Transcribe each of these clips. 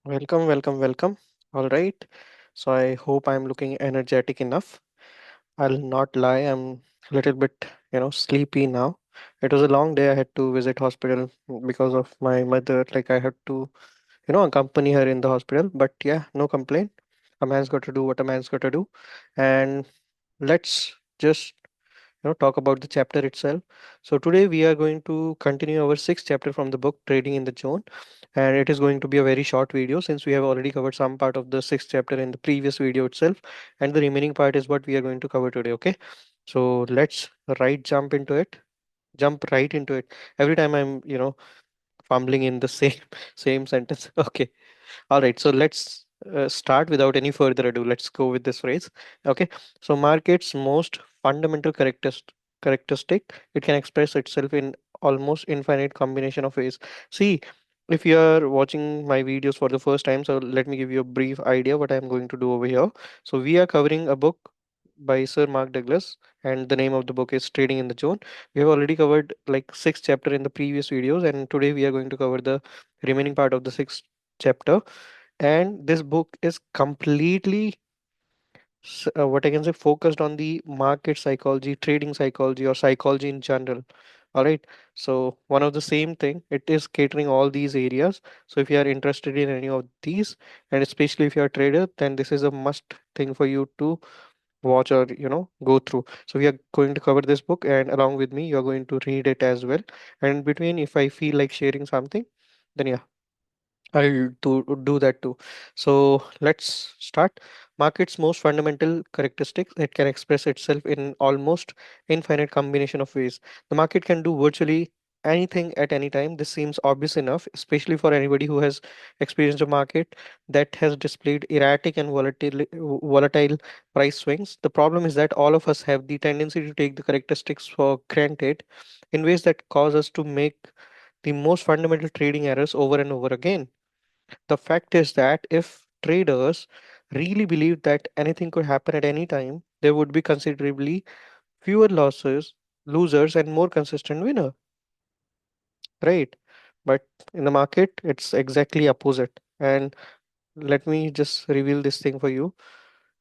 Welcome, welcome, welcome. All right. So I hope I'm looking energetic enough. I'll not lie, I'm a little bit, sleepy now. It was a long day. I had to visit hospital because of my mother. Like I had to, accompany her in the hospital. But yeah, no complaint. A man's got to do what a man's got to do. And let's just talk about the chapter itself. So today we are going to continue our sixth chapter from the book Trading in the Zone, and it is going to be a very short video since we have already covered some part of the sixth chapter in the previous video itself, and the remaining part is what we are going to cover today. Okay, so let's right jump right into it. Every time I'm fumbling in the same same sentence. Okay, all right, so let's start without any further ado. Let's go with this phrase. Okay, so market's most fundamental characteristic, it can express itself in almost infinite combination of ways. See, if you are watching my videos for the first time, so let me give you a brief idea what I'm going to do over here. So we are covering a book by Sir Mark Douglas, and the name of the book is Trading in the Zone. We have already covered like six chapter in the previous videos, and today we are going to cover the remaining part of the sixth chapter. And this book is completely what I can say focused on the market psychology, trading psychology, or psychology in general. All right, so one of the same thing, it is catering all these areas. So if you are interested in any of these, and especially if you are a trader, then this is a must thing for you to watch or go through. So we are going to cover this book, and along with me you are going to read it as well. And in between, if I feel like sharing something, then yeah, I'll do that too. So let's start. Market's most fundamental characteristics, it can express itself in almost infinite combination of ways. The market can do virtually anything at any time. This seems obvious enough, especially for anybody who has experienced a market that has displayed erratic and volatile price swings. The problem is that all of us have the tendency to take the characteristics for granted in ways that cause us to make the most fundamental trading errors over and over again. The fact is that if traders really believed that anything could happen at any time, there would be considerably fewer losers, and more consistent winner, right? But in the market, it's exactly opposite. And let me just reveal this thing for you.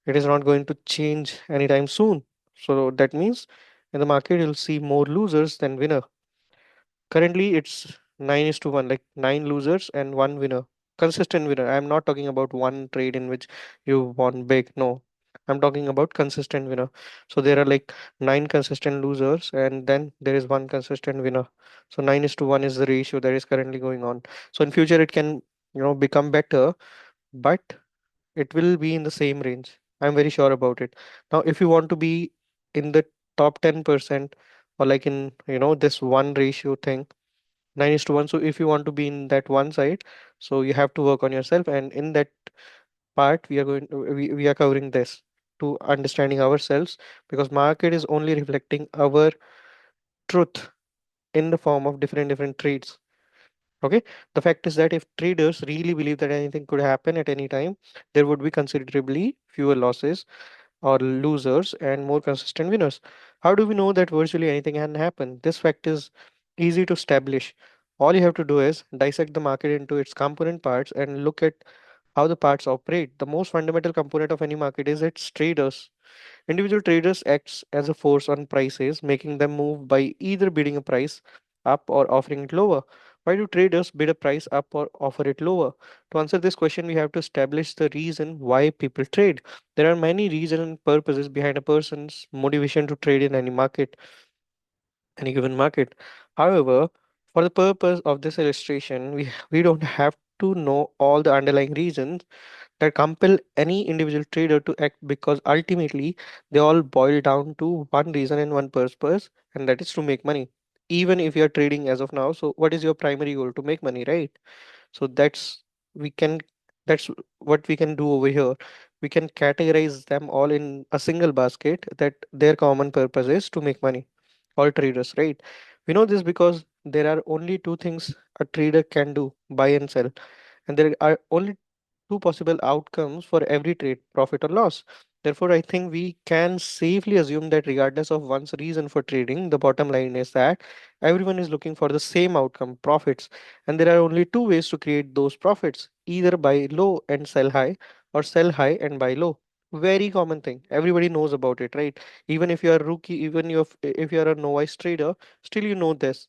It is not going to change anytime soon. So that means in the market, you'll see more losers than winner. Currently, it's 9 is to 1, like 9 losers and 1 winner. Consistent winner. I'm not talking about one trade in which you won big. No. I'm talking about consistent winner. So there are like 9 consistent losers and then there is one consistent winner. So 9 is to 1 is the ratio that is currently going on. So in future it can, become better, but it will be in the same range. I'm very sure about it. Now, if you want to be in the top 10% or like in, this one ratio thing, 9 is to 1, so if you want to be in that one side, so you have to work on yourself, and in that part we are covering this to understanding ourselves, because market is only reflecting our truth in the form of different trades. Okay, the fact is that if traders really believe that anything could happen at any time, there would be considerably fewer losses or losers and more consistent winners. How do we know that virtually anything can happen? This fact is easy to establish. All you have to do is dissect the market into its component parts and look at how the parts operate. The most fundamental component of any market is its traders. Individual traders acts as a force on prices, making them move by either bidding a price up or offering it lower. Why do traders bid a price up or offer it lower? To answer this question, we have to establish the reason why people trade. There are many reasons and purposes behind a person's motivation to trade in any given market. However, for the purpose of this illustration, we don't have to know all the underlying reasons that compel any individual trader to act, because ultimately they all boil down to one reason and one purpose, and that is to make money. Even if you are trading as of now, so what is your primary goal? To make money, right? So we can that's what we can do over here. We can categorize them all in a single basket, that their common purpose is to make money. All traders, right? We know this because there are only two things a trader can do: buy and sell. And there are only two possible outcomes for every trade: profit or loss. Therefore, I think we can safely assume that regardless of one's reason for trading, the bottom line is that everyone is looking for the same outcome, profits. And there are only two ways to create those profits, either buy low and sell high, or sell high and buy low. Very common thing. Everybody knows about it, right? Even if you are a rookie, even if you are a novice trader, still you know this.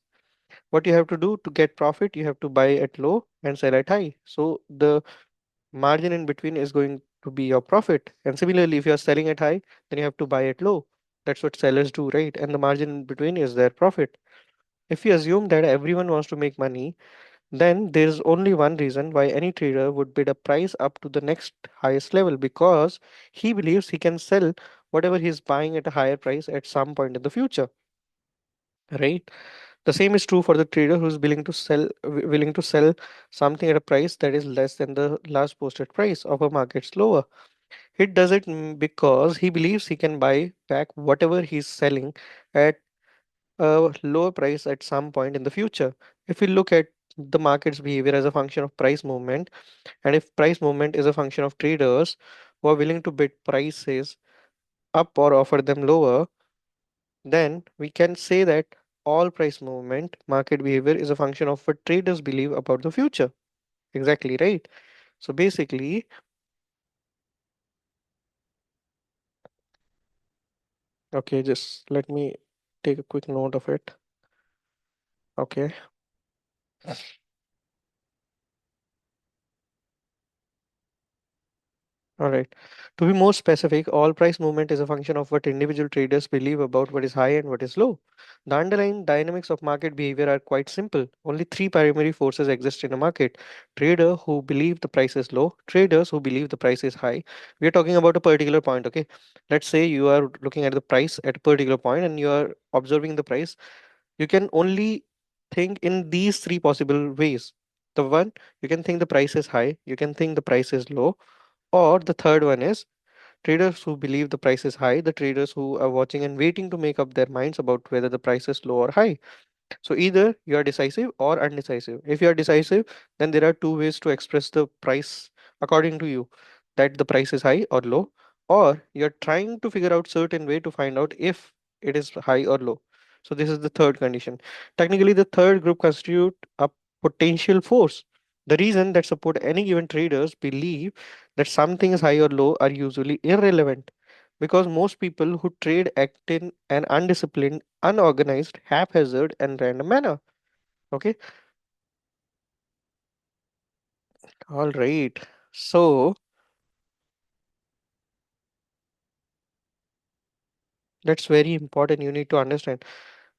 What you have to do to get profit, you have to buy at low and sell at high. So the margin in between is going to be your profit. And similarly, if you are selling at high, then you have to buy at low. That's what sellers do, right? And the margin in between is their profit. If we assume that everyone wants to make money, then there's only one reason why any trader would bid a price up to the next highest level, because he believes he can sell whatever he's buying at a higher price at some point in the future, right? The same is true for the trader who's willing to sell something at a price that is less than the last posted price of a market's lower. He does it because he believes he can buy back whatever he's selling at a lower price at some point in the future. If we look at the market's behavior as a function of price movement, and if price movement is a function of traders who are willing to bid prices up or offer them lower, then we can say that all price movement, market behavior is a function of what traders believe about the future. Exactly right. So basically, okay, just let me take a quick note of it. Okay. All right. To be more specific, all price movement is a function of what individual traders believe about what is high and what is low. The underlying dynamics of market behavior are quite simple. Only three primary forces exist in a market: trader who believe the price is low, traders who believe the price is high. We are talking about a particular point, okay? Let's say you are looking at the price at a particular point and you are observing the price. You can only think in these three possible ways. The one, you can think the price is high, you can think the price is low, or the third one is traders who believe the price is high, the traders who are watching and waiting to make up their minds about whether the price is low or high. So either you are decisive or undecisive. If you are decisive, then there are two ways to express the price according to you, that the price is high or low, or you're trying to figure out certain way to find out if it is high or low. So this is the third condition. Technically, the third group constitute a potential force. The reason that support any given traders believe that something is high or low are usually irrelevant, because most people who trade act in an undisciplined, unorganized, haphazard, and random manner. Okay, all right. So that's very important. You need to understand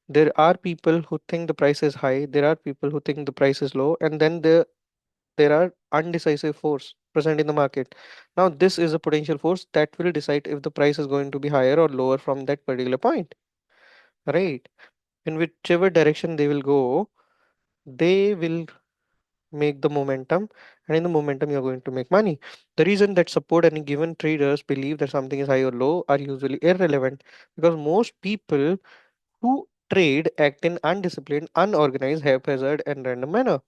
there are people who think the price is high, there are people who think the price is low, and then there are undecisive force present in the market. Now, this is a potential force that will decide if the price is going to be higher or lower from that particular point, right? In whichever direction they will go, they will make the momentum, and in the momentum you're going to make money. The reason that support any given traders believe that something is high or low are usually irrelevant, because most people who trade act in undisciplined, unorganized, haphazard, and random manner.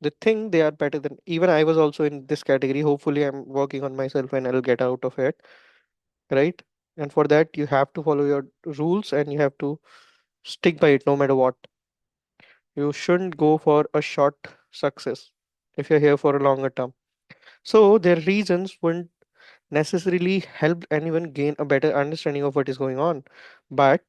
They think they are better than, even I was also in this category. Hopefully I'm working on myself and I'll get out of it, right? And for that you have to follow your rules and you have to stick by it no matter what. You shouldn't go for a short success if you're here for a longer term. So their reasons wouldn't necessarily help anyone gain a better understanding of what is going on. But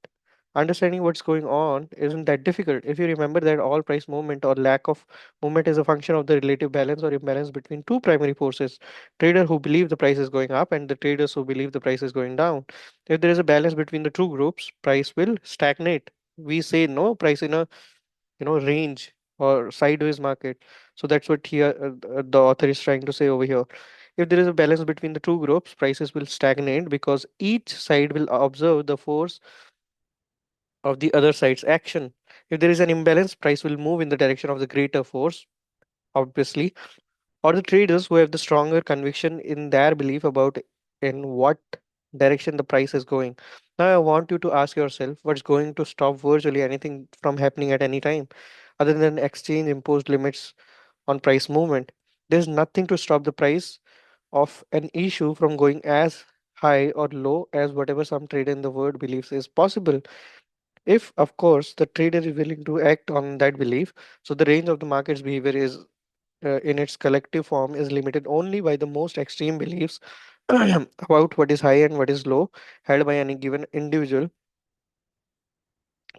understanding what's going on isn't that difficult if you remember that all price movement or lack of movement is a function of the relative balance or imbalance between two primary forces: trader who believe the price is going up and the traders who believe the price is going down. If there is a balance between the two groups, price will stagnate. We say no price in a range or sideways market. So that's what here the author is trying to say over here. If there is a balance between the two groups, prices will stagnate because each side will observe the force of the other side's action. If there is an imbalance, price will move in the direction of the greater force, obviously, or the traders who have the stronger conviction in their belief about in what direction the price is going. Now I want you to ask yourself, what's going to stop virtually anything from happening at any time other than exchange imposed limits on price movement? There's nothing to stop the price of an issue from going as high or low as whatever some trader in the world believes is possible. If, of course, the trader is willing to act on that belief, so the range of the market's behavior is in its collective form is limited only by the most extreme beliefs about what is high and what is low held by any given individual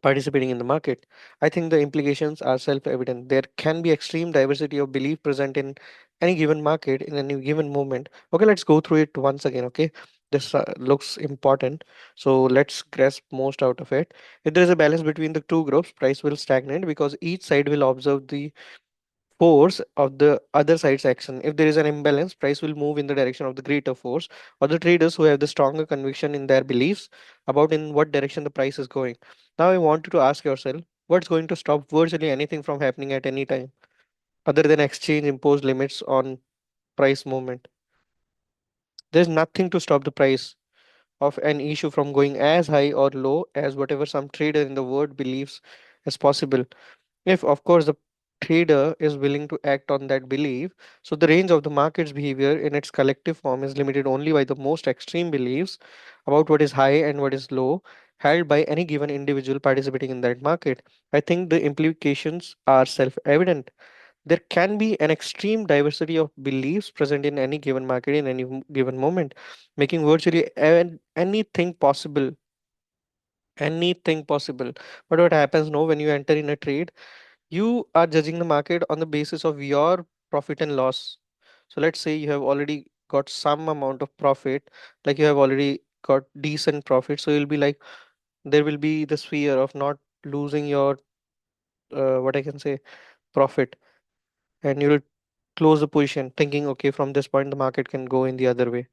participating in the market. I think the implications are self-evident. There can be extreme diversity of belief present in any given market in any given moment. Okay, let's go through it once again. Okay, this looks important, so let's grasp most out of it. If there is a balance between the two groups, price will stagnate because each side will observe the force of the other side's action. If there is an imbalance, price will move in the direction of the greater force or the traders who have the stronger conviction in their beliefs about in what direction the price is going. Now I want you to ask yourself, what's going to stop virtually anything from happening at any time other than exchange imposed limits on price movement? There's nothing to stop the price of an issue from going as high or low as whatever some trader in the world believes is possible. If, of course, the trader is willing to act on that belief, so the range of the market's behavior in its collective form is limited only by the most extreme beliefs about what is high and what is low held by any given individual participating in that market. I think the implications are self evident. There can be an extreme diversity of beliefs present in any given market in any given moment, making virtually anything possible. Anything possible. But what happens now when you enter in a trade? You are judging the market on the basis of your profit and loss. So let's say you have already got some amount of profit, like you have already got decent profit. So you'll be like, there will be this fear of not losing your, what I can say, profit. And you'll close the position thinking, okay, from this point, the market can go in the other way.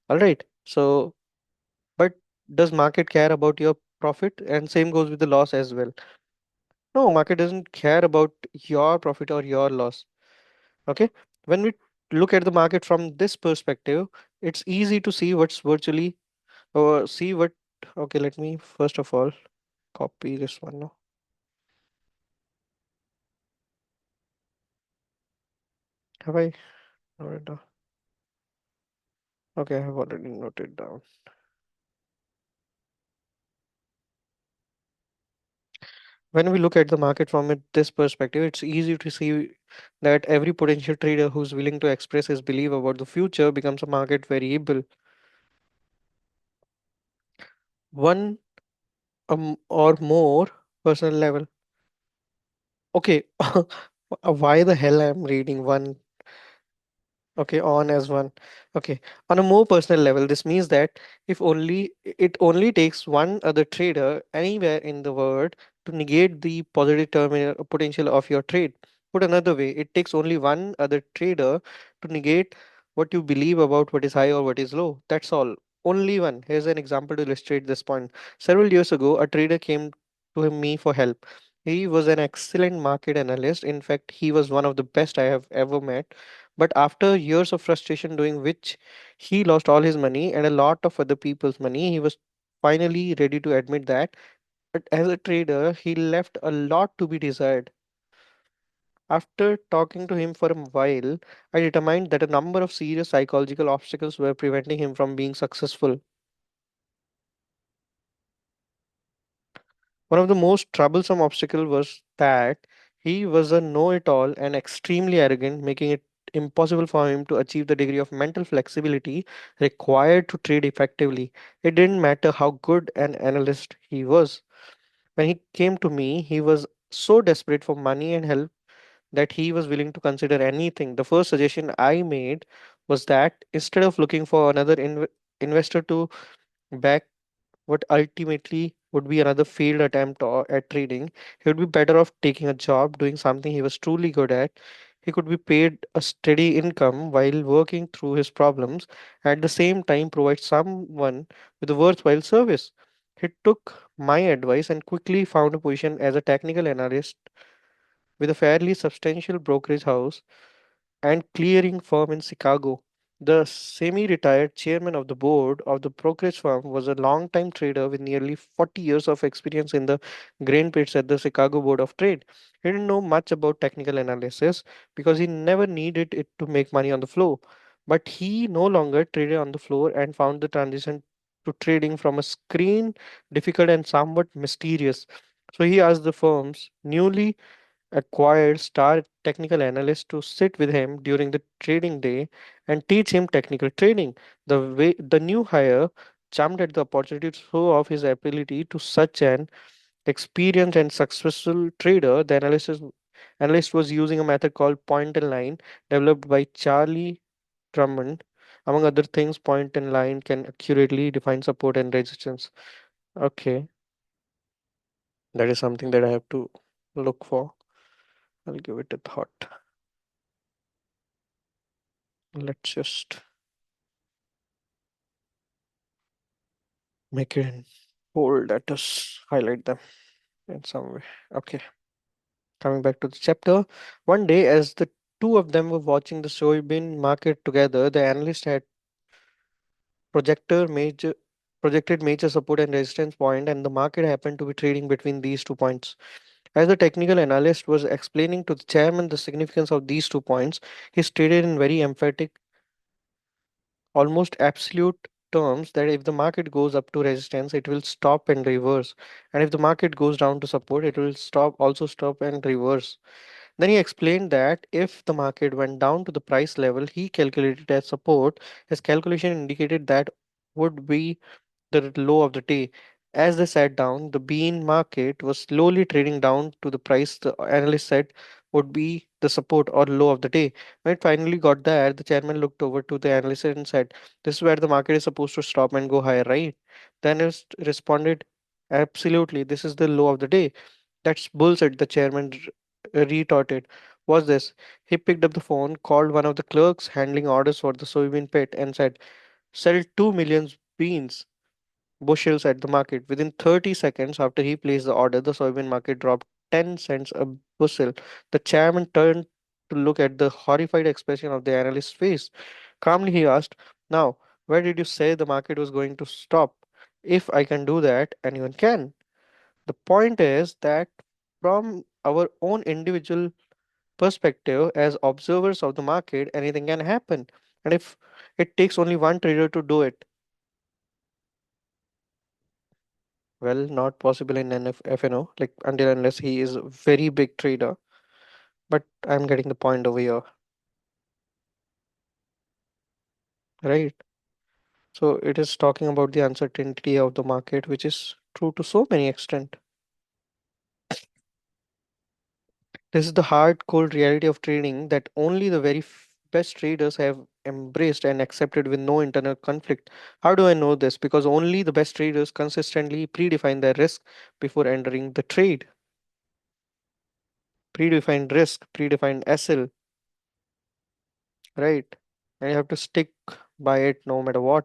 All right. So, but does market care about your profit? And same goes with the loss as well. No, market doesn't care about your profit or your loss. Okay, when we look at the market from this perspective, it's easy to see what's virtually or see what. Okay, let me first of all copy this one now. Have I noted down? Okay, I have already noted down. When we look at the market from this perspective, it's easy to see that every potential trader who's willing to express his belief about the future becomes a market variable. One or more personal level. Okay, why the hell I'm reading one. Okay, on as one. Okay, on a more personal level, this means that if only it only takes one other trader anywhere in the world to negate the positive terminal potential of your trade. Put another way, it takes only one other trader to negate what you believe about what is high or what is low. That's all. Only one. Here's an example to illustrate this point. Several years ago, a trader came to me for help. He was an excellent market analyst. In fact, he was one of the best I have ever met, but after years of frustration doing which he lost all his money and a lot of other people's money, he was finally ready to admit that. But as a trader, he left a lot to be desired. After talking to him for a while, I determined that a number of serious psychological obstacles were preventing him from being successful. One of the most troublesome obstacles was that he was a know it all and extremely arrogant, making it impossible for him to achieve the degree of mental flexibility required to trade effectively. It didn't matter how good an analyst he was. When he came to me, he was so desperate for money and help that he was willing to consider anything. The first suggestion I made was that instead of looking for another investor to back what ultimately would be another failed attempt at trading, he would be better off taking a job doing something he was truly good at. He could be paid a steady income while working through his problems, at the same time provide someone with a worthwhile service. He took my advice and quickly found a position as a technical analyst with a fairly substantial brokerage house and clearing firm in Chicago. The semi retired chairman of the board of the brokerage firm was a long-time trader with nearly 40 years of experience in the grain pits at the Chicago Board of Trade. He didn't know much about technical analysis because he never needed it to make money on the floor. But he no longer traded on the floor and found the transition to trading from a screen difficult and somewhat mysterious. So he asked the firm's newly acquired star technical analyst to sit with him during the trading day and teach him technical trading. The new hire jumped at the opportunity to show off his ability to such an experienced and successful trader. The analyst was using a method called point and line developed by Charlie Drummond. Among other things, point and line can accurately define support and resistance. Okay, that is something that I have to look for. I'll give it a thought. Let's just make it in bold. Let us highlight them in some way. Okay, coming back to the chapter. One day, as the two of them were watching the soybean market together, the analyst had projector major projected major support and resistance point, and the market happened to be trading between these 2 points. As the technical analyst was explaining to the chairman the significance of these 2 points, he stated in very emphatic, almost absolute terms that if the market goes up to resistance, it will stop and reverse, and if the market goes down to support, it will stop and reverse. Then he explained that if the market went down to the price level he calculated as support, his calculation indicated that would be the low of the day. As they sat down, the bean market was slowly trading down to the price the analyst said would be the support or low of the day. When it finally got there, the chairman looked over to the analyst and said, "This is where the market is supposed to stop and go higher, right?" The analyst responded, "Absolutely, this is the low of the day." "That's bullshit," the chairman retorted. "What's this?" He picked up the phone, called one of the clerks handling orders for the soybean pit, and said, "Sell 2 million beans bushels at the market." Within 30 seconds after he placed the order, the soybean market dropped 10 cents a bushel. The chairman turned to look at the horrified expression of the analyst's face. Calmly, he asked, "Now, where did you say the market was going to stop? If I can do that, anyone can." The point is that from our own individual perspective as observers of the market, anything can happen. And if it takes only one trader to do it, well, not possible in FNO, like until unless he is a very big trader. But I'm getting the point over here, right? So it is talking about the uncertainty of the market, which is true to so many extent. This is the hard, cold reality of trading that only the very best traders have embraced and accepted with no internal conflict. How do I know this? Because only the best traders consistently predefine their risk before entering the trade. Predefined risk, predefined SL, right? And you have to stick by it no matter what.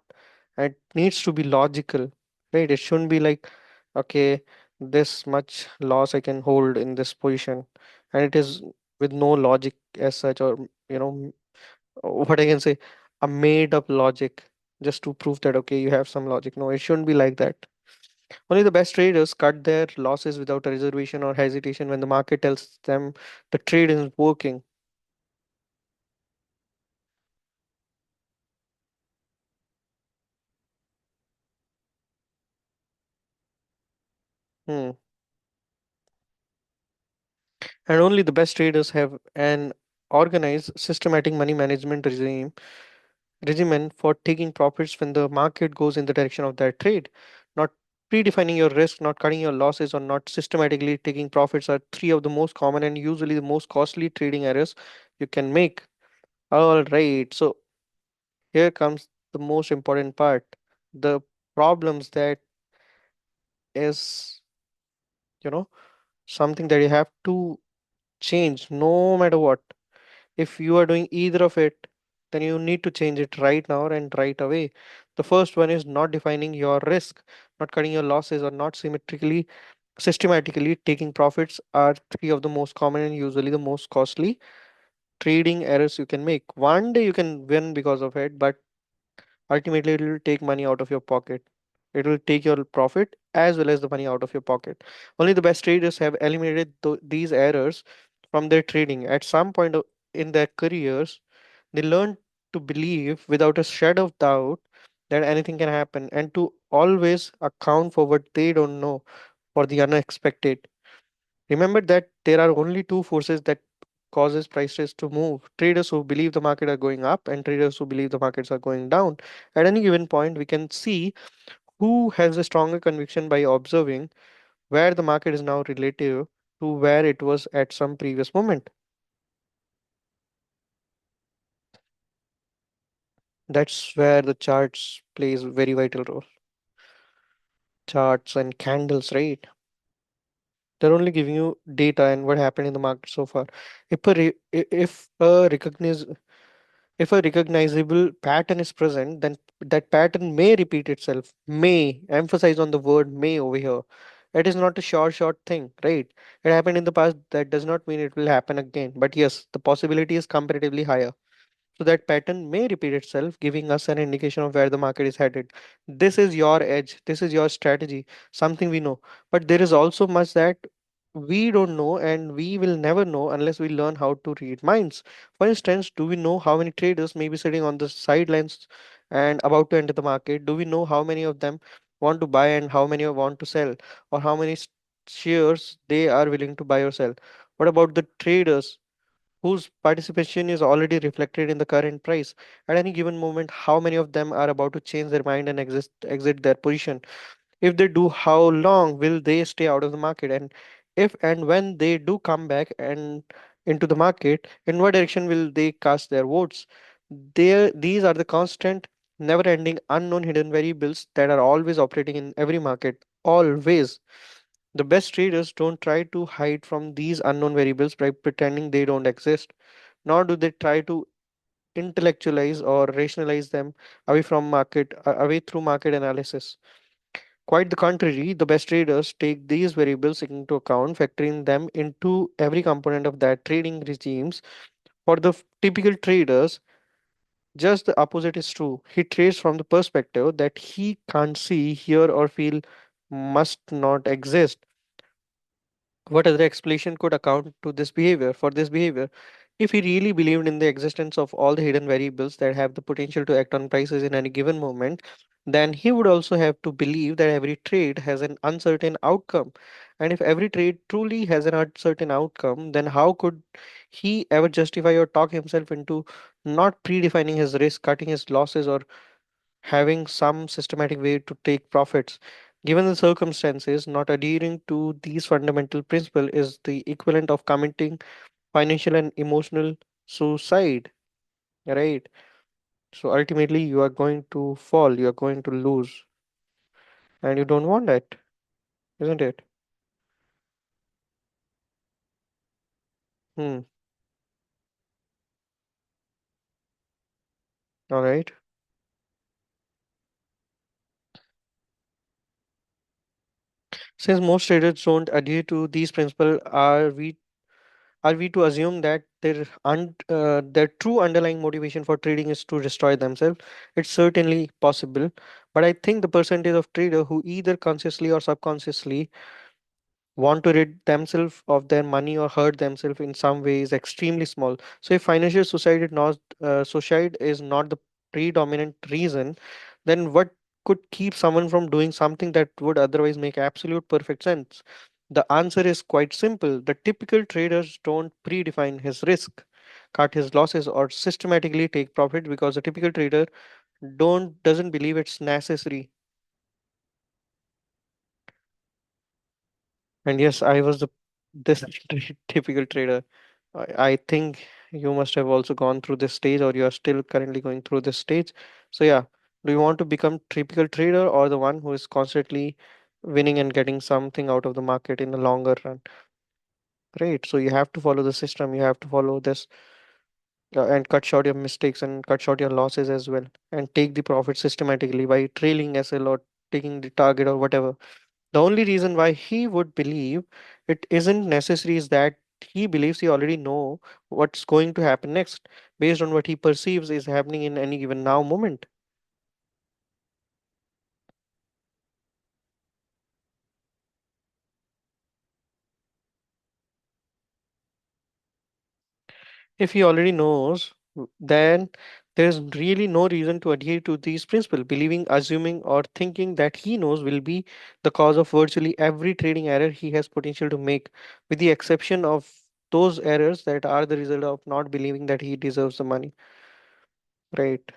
And it needs to be logical, right? It shouldn't be like, okay, this much loss I can hold in this position, and it is with no logic as such, or what I can say, a made up logic just to prove that okay, you have some logic. No, it shouldn't be like that. Only the best traders cut their losses without a reservation or hesitation when the market tells them the trade isn't working. Hmm. And only the best traders have an organized, systematic money management regimen for taking profits when the market goes in the direction of that trade. Not predefining your risk, not cutting your losses, or not systematically taking profits are three of the most common and usually the most costly trading errors you can make. All right, so here comes the most important part. The problems that is, you know, something that you have to change no matter what. If you are doing either of it, then you need to change it right now and right away. The first one is not defining your risk, not cutting your losses, or not systematically taking profits are three of the most common and usually the most costly trading errors you can make. One day you can win because of it, but ultimately it will take money out of your pocket. It will take your profit as well as the money out of your pocket. Only the best traders have eliminated these errors from their trading. At some point in their careers, they learned to believe without a shadow of doubt that anything can happen, and to always account for what they don't know, for the unexpected. Remember that there are only two forces that causes prices to move: traders who believe the market are going up and traders who believe the markets are going down. At any given point, we can see who has a stronger conviction by observing where the market is now relative to where it was at some previous moment. That's where the charts plays a very vital role. Charts and candles, right? They're only giving you data and what happened in the market so far. If a recognizable pattern is present, then that pattern may repeat itself. May, emphasize on the word may over here. It is not a short thing, right? It happened in the past. That does not mean it will happen again. But yes, the possibility is comparatively higher. So that pattern may repeat itself, giving us an indication of where the market is headed. This is your edge, this is your strategy, something we know. But there is also much that we don't know, and we will never know unless we learn how to read minds. For instance, do we know how many traders may be sitting on the sidelines and about to enter the market? Do we know how many of them want to buy and how many want to sell, or how many shares they are willing to buy or sell? What about the traders whose participation is already reflected in the current price? At any given moment, how many of them are about to change their mind and exit their position? If they do, how long will they stay out of the market? And if and when they do come back and into the market, in what direction will they cast their votes? These are the constant, never ending, unknown hidden variables that are always operating in every market. Always. The best traders don't try to hide from these unknown variables by pretending they don't exist, nor do they try to intellectualize or rationalize them away through market analysis. Quite the contrary, the best traders take these variables into account, factoring them into every component of their trading regimes. For the typical traders, just the opposite is true. He trades from the perspective that he can't see, hear, or feel, must not exist. What other explanation could account to this behavior for this behavior? If he really believed in the existence of all the hidden variables that have the potential to act on prices in any given moment, then he would also have to believe that every trade has an uncertain outcome. And if every trade truly has an uncertain outcome, then how could he ever justify or talk himself into not predefining his risk, cutting his losses, or having some systematic way to take profits? Given the circumstances, not adhering to these fundamental principles is the equivalent of committing financial and emotional suicide, right? So ultimately, you are going to fall, you are going to lose, and you don't want that, isn't it? Hmm. All right. Since most traders don't adhere to these principles, are we to assume that their true underlying motivation for trading is to destroy themselves? It's certainly possible, but I think the percentage of trader who either consciously or subconsciously want to rid themselves of their money or hurt themselves in some way is extremely small. So if financial suicide is not the predominant reason, then what could keep someone from doing something that would otherwise make absolute perfect sense? The answer is quite simple. The typical traders don't predefine his risk, cut his losses, or systematically take profit because the typical trader don't doesn't believe it's necessary. And yes, I was the this typical trader. I think you must have also gone through this stage, or you are still currently going through this stage. So yeah, do you want to become typical trader or the one who is constantly winning and getting something out of the market in the longer run? Great. So you have to follow the system. You have to follow this and cut short your mistakes and cut short your losses as well, and take the profit systematically by trailing SL or taking the target or whatever. The only reason why he would believe it isn't necessary is that he believes he already know what's going to happen next based on what he perceives is happening in any given now moment. If he already knows, then There's really no reason to adhere to these principles. Believing, assuming, or thinking that he knows will be the cause of virtually every trading error he has potential to make, with the exception of those errors that are the result of not believing that he deserves the money. Right.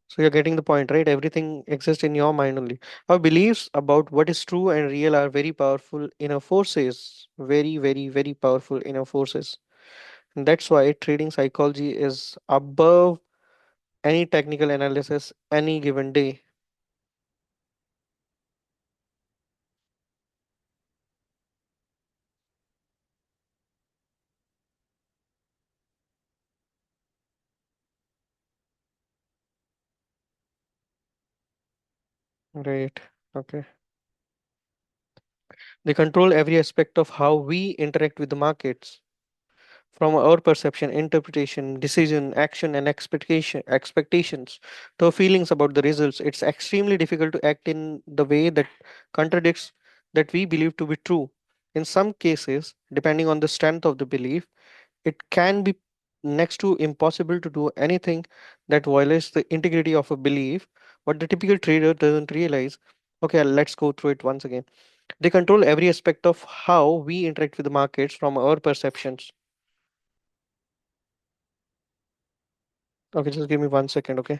So you're getting the point, right? Everything exists in your mind only. Our beliefs about what is true and real are very powerful inner forces. Very, very, very powerful inner forces. And that's why trading psychology is above any technical analysis any given day. Right. Okay. They control every aspect of how we interact with the markets. From our perception, interpretation, decision, action, and expectations to our feelings about the results, it's extremely difficult to act in the way that contradicts that we believe to be true. In some cases, depending on the strength of the belief, it can be next to impossible to do anything that violates the integrity of a belief. What the typical trader doesn't realize. Okay, let's go through it once again. They control every aspect of how we interact with the markets from our perceptions. Okay, just give me 1 second, okay?